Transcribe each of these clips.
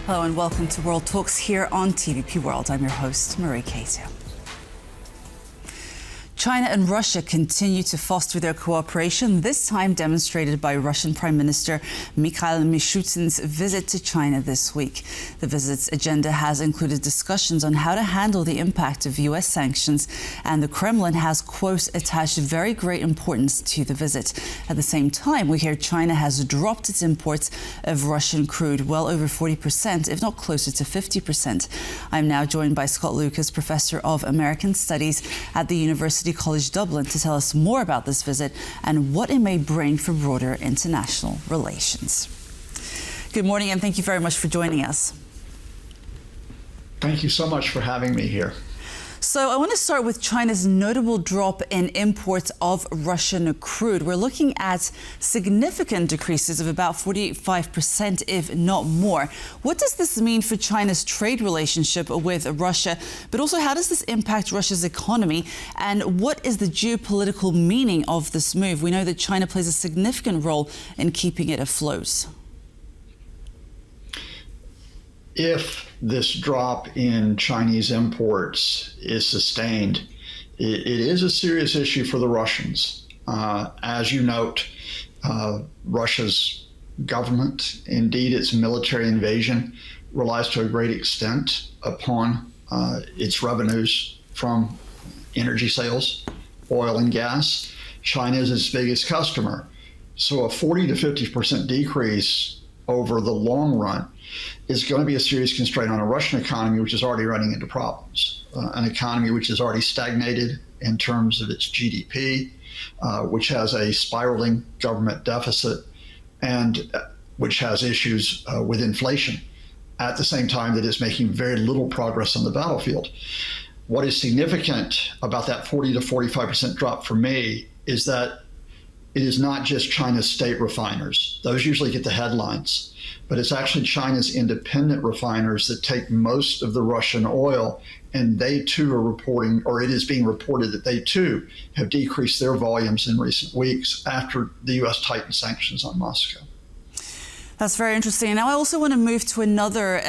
Hello and welcome to World Talks here on TVP World. I'm your host, Marie Cato. China and Russia continue to foster their cooperation, this time demonstrated by Russian Prime Minister Mikhail Mishustin's visit to China this week. The visit's agenda has included discussions on how to handle the impact of U.S. sanctions, and the Kremlin has, quote, attached very great importance to the visit. At the same time, we hear China has dropped its imports of Russian crude well over 40%, if not closer to 50%. I'm now joined by Scott Lucas, Professor of American Studies at the University College Dublin, to tell us more about this visit and what it may bring for broader international relations. Good morning and thank you very much for joining us. Thank you so much for having me here. So I want to start with China's notable drop in imports of Russian crude. We're looking at significant decreases of about 45%, if not more. What does this mean for China's trade relationship with Russia? But also, how does this impact Russia's economy? And what is the geopolitical meaning of this move? We know that China plays a significant role in keeping it afloat. If this drop in Chinese imports is sustained, it is a serious issue for the Russians. As you note, Russia's government, indeed its military invasion, relies to a great extent upon its revenues from energy sales, oil and gas. China is its biggest customer. So a 40 to 50% decrease over the long run is going to be a serious constraint on a Russian economy, which is already running into problems. An economy which is already stagnated in terms of its GDP, which has a spiraling government deficit, and which has issues with inflation at the same time that it's making very little progress on the battlefield. What is significant about that 40 to 45% drop for me is that it is not just China's state refiners. Those usually get the headlines, but it's actually China's independent refiners that take most of the Russian oil, and they too are reporting, or it is being reported that they too have decreased their volumes in recent weeks after the U.S. tightened sanctions on Moscow. That's very interesting. Now, I also want to move to another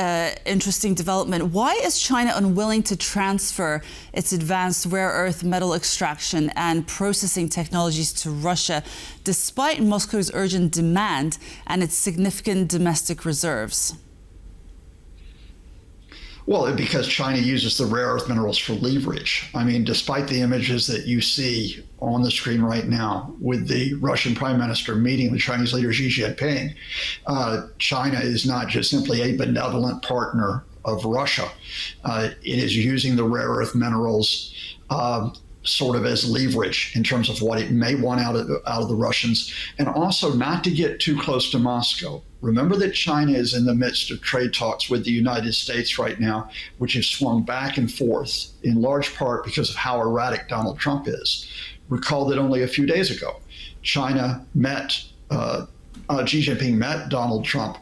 interesting development. Why is China unwilling to transfer its advanced rare earth metal extraction and processing technologies to Russia, despite Moscow's urgent demand and its significant domestic reserves? Well, because China uses the rare earth minerals for leverage. I mean, despite the images that you see on the screen right now with the Russian Prime Minister meeting with Chinese leader Xi Jinping, China is not just simply a benevolent partner of Russia. It is using the rare earth minerals sort of as leverage in terms of what it may want out of the Russians, and also not to get too close to Moscow. Remember that China is in the midst of trade talks with the United States right now, which have swung back and forth in large part because of how erratic Donald Trump is. Recall that only a few days ago, China met, Xi Jinping met Donald Trump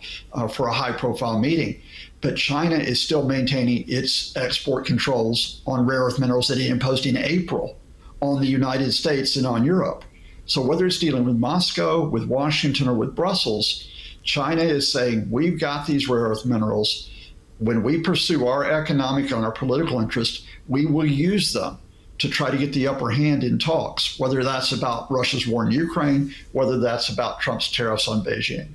for a high-profile meeting. But China is still maintaining its export controls on rare earth minerals that it imposed in April on the United States and on Europe. So whether it's dealing with Moscow, with Washington, or with Brussels, China is saying, we've got these rare earth minerals. When we pursue our economic and our political interest, we will use them to try to get the upper hand in talks, whether that's about Russia's war in Ukraine, whether that's about Trump's tariffs on Beijing.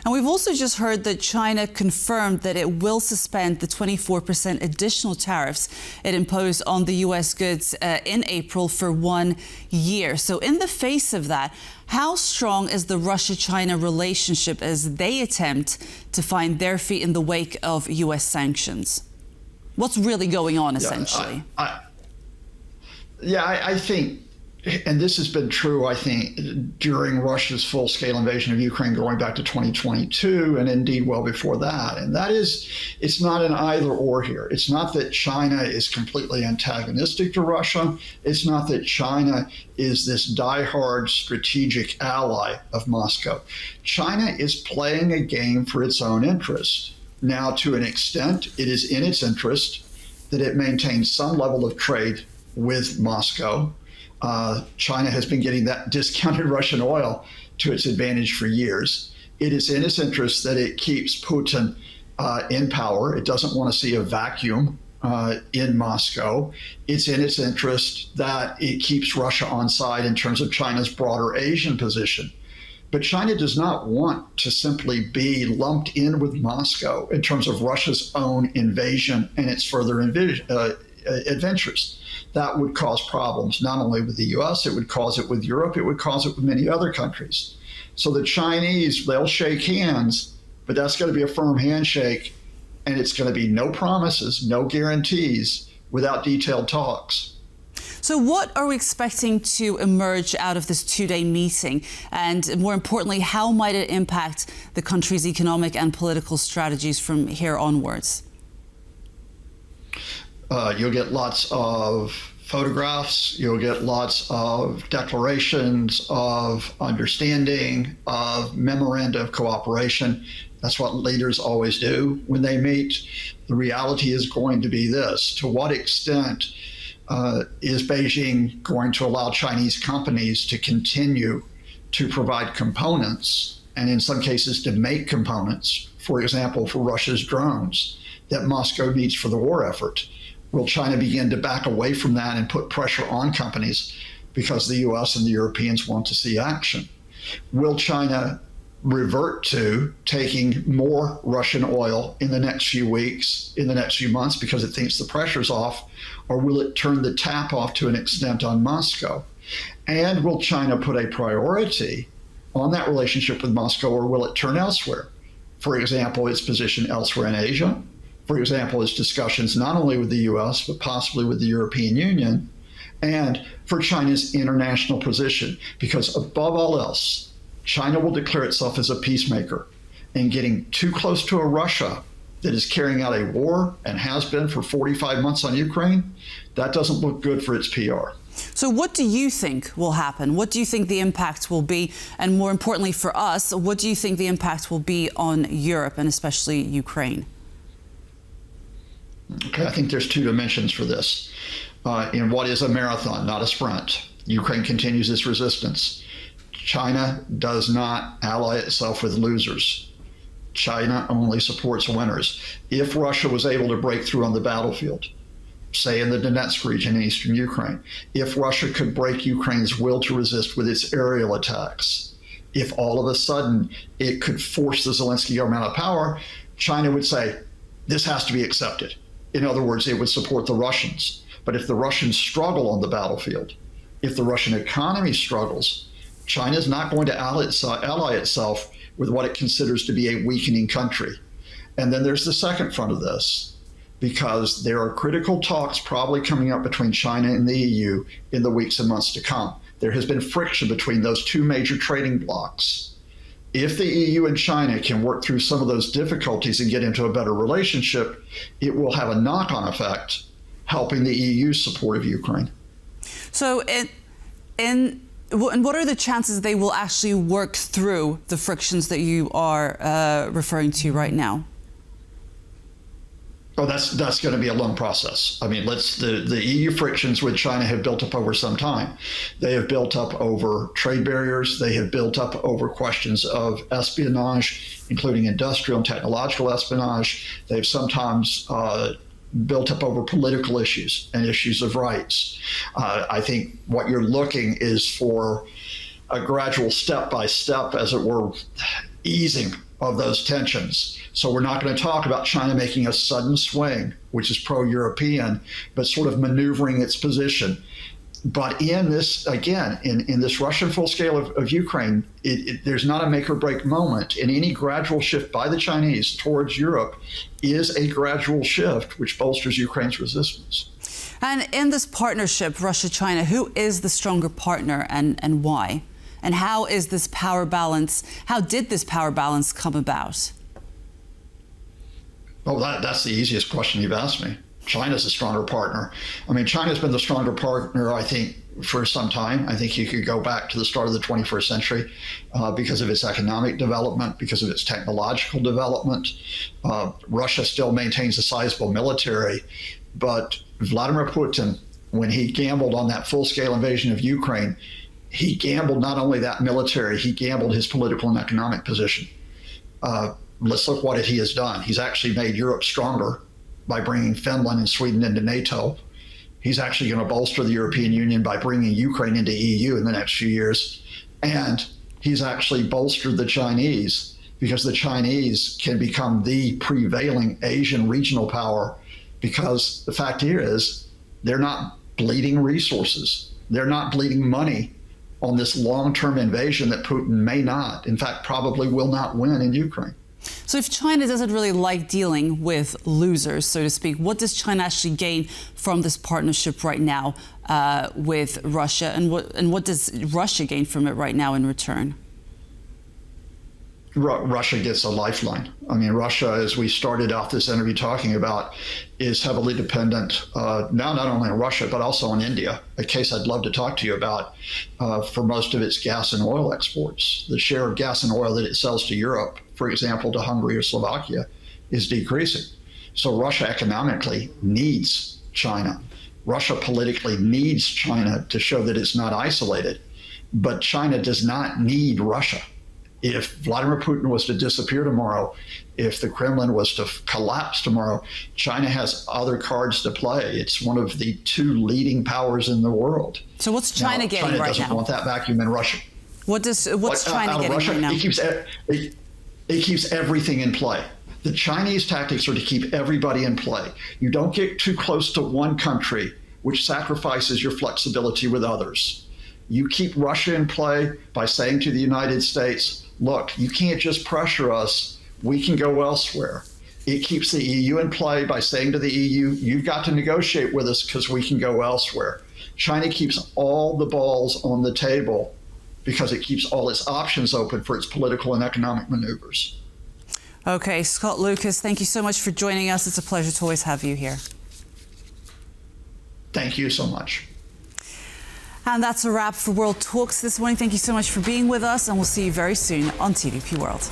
And we've also just heard that China confirmed that it will suspend the 24% additional tariffs it imposed on the U.S. goods in April for 1 year. So in the face of that, how strong is the Russia-China relationship as they attempt to find their feet in the wake of U.S. sanctions? What's really going on, essentially? I think, and this has been true, I think, during Russia's full-scale invasion of Ukraine going back to 2022, and indeed well before that. And that is, it's not an either-or here. It's not that China is completely antagonistic to Russia. It's not that China is this diehard strategic ally of Moscow. China is playing a game for its own interest. Now, to an extent, it is in its interest that it maintains some level of trade with Moscow. China has been getting that discounted Russian oil to its advantage for years. It is in its interest that it keeps Putin in power. It doesn't want to see a vacuum in Moscow. It's in its interest that it keeps Russia on side in terms of China's broader Asian position. But China does not want to simply be lumped in with Moscow in terms of Russia's own invasion and its further adventures. That would cause problems not only with the US, it would cause it with Europe, it would cause it with many other countries. So the Chinese, they'll shake hands, but that's going to be a firm handshake, and it's going to be no promises, no guarantees without detailed talks. So what are we expecting to emerge out of this two-day meeting? And more importantly, how might it impact the country's economic and political strategies from here onwards? You'll get lots of photographs, you'll get lots of declarations of understanding, of memoranda of cooperation. That's what leaders always do when they meet. The reality is going to be this: to what extent is Beijing going to allow Chinese companies to continue to provide components, and in some cases to make components, for example, for Russia's drones, that Moscow needs for the war effort? Will China begin to back away from that and put pressure on companies because the US and the Europeans want to see action? Will China revert to taking more Russian oil in the next few weeks, in the next few months, because it thinks the pressure's off? Or will it turn the tap off to an extent on Moscow? And will China put a priority on that relationship with Moscow, or will it turn elsewhere? For example, its position elsewhere in Asia. For example, its discussions not only with the US, but possibly with the European Union, and for China's international position. Because above all else, China will declare itself as a peacemaker, and getting too close to a Russia that is carrying out a war and has been for 45 months on Ukraine, that doesn't look good for its PR. So what do you think will happen? What do you think the impact will be? And more importantly for us, what do you think the impact will be on Europe and especially Ukraine? Okay, I think there's two dimensions for this. In what is a marathon, not a sprint. Ukraine continues its resistance. China does not ally itself with losers. China only supports winners. If Russia was able to break through on the battlefield, say in the Donetsk region in eastern Ukraine, if Russia could break Ukraine's will to resist with its aerial attacks, if all of a sudden it could force the Zelensky government out of power, China would say, this has to be accepted. In other words, it would support the Russians. But if the Russians struggle on the battlefield, if the Russian economy struggles, China is not going to ally itself with what it considers to be a weakening country. And then there's the second front of this, because there are critical talks probably coming up between China and the EU in the weeks and months to come. There has been friction between those two major trading blocs. If the EU and China can work through some of those difficulties and get into a better relationship, it will have a knock-on effect, helping the EU's support of Ukraine. So, and what are the chances they will actually work through the frictions that you are referring to right now? Oh, that's going to be a long process. I mean, the EU frictions with China have built up over some time. They have built up over trade barriers. They have built up over questions of espionage, including industrial and technological espionage. They've sometimes built up over political issues and issues of rights. I think what you're looking is for a gradual step-by-step, as it were, easing of those tensions. So we're not going to talk about China making a sudden swing, which is pro-European, but sort of maneuvering its position. But in this, again, in this Russian full scale of Ukraine, there's not a make or break moment. And any gradual shift by the Chinese towards Europe is a gradual shift, which bolsters Ukraine's resistance. And in this partnership, Russia-China, who is the stronger partner and why? And how is this power balance, how did this power balance come about? Oh, that's the easiest question you've asked me. China's a stronger partner. I mean, China's been the stronger partner, I think, for some time. I think you could go back to the start of the 21st century because of its economic development, because of its technological development. Russia still maintains a sizable military, but Vladimir Putin, when he gambled on that full-scale invasion of Ukraine, he gambled not only that military, he gambled his political and economic position. let's look what he has done. He's actually made Europe stronger by bringing Finland and Sweden into NATO. He's actually going to bolster the European Union by bringing Ukraine into EU in the next few years. And he's actually bolstered the Chinese because the Chinese can become the prevailing Asian regional power, because the fact here is they're not bleeding resources. They're not bleeding money on this long-term invasion that Putin may not, in fact, probably will not win in Ukraine. So if China doesn't really like dealing with losers, so to speak, what does China actually gain from this partnership right now with Russia? And what does Russia gain from it right now in return? Russia gets a lifeline. I mean, Russia, as we started off this interview talking about, is heavily dependent now not only on Russia, but also on India, a case I'd love to talk to you about for most of its gas and oil exports. The share of gas and oil that it sells to Europe, for example, to Hungary or Slovakia, is decreasing. So Russia economically needs China. Russia politically needs China to show that it's not isolated. But China does not need Russia. If Vladimir Putin was to disappear tomorrow, if the Kremlin was to collapse tomorrow, China has other cards to play. It's one of the two leading powers in the world. So what's China getting China right now? China doesn't want that vacuum in Russia. What's China getting Russia, right now? It keeps everything in play. The Chinese tactics are to keep everybody in play. You don't get too close to one country, which sacrifices your flexibility with others. You keep Russia in play by saying to the United States, look, you can't just pressure us. We can go elsewhere. It keeps the EU in play by saying to the EU, you've got to negotiate with us because we can go elsewhere. China keeps all the balls on the table because it keeps all its options open for its political and economic maneuvers. Okay, Scott Lucas, thank you so much for joining us. It's a pleasure to always have you here. Thank you so much. And that's a wrap for World Talks this morning. Thank you so much for being with us, and we'll see you very soon on TVP World.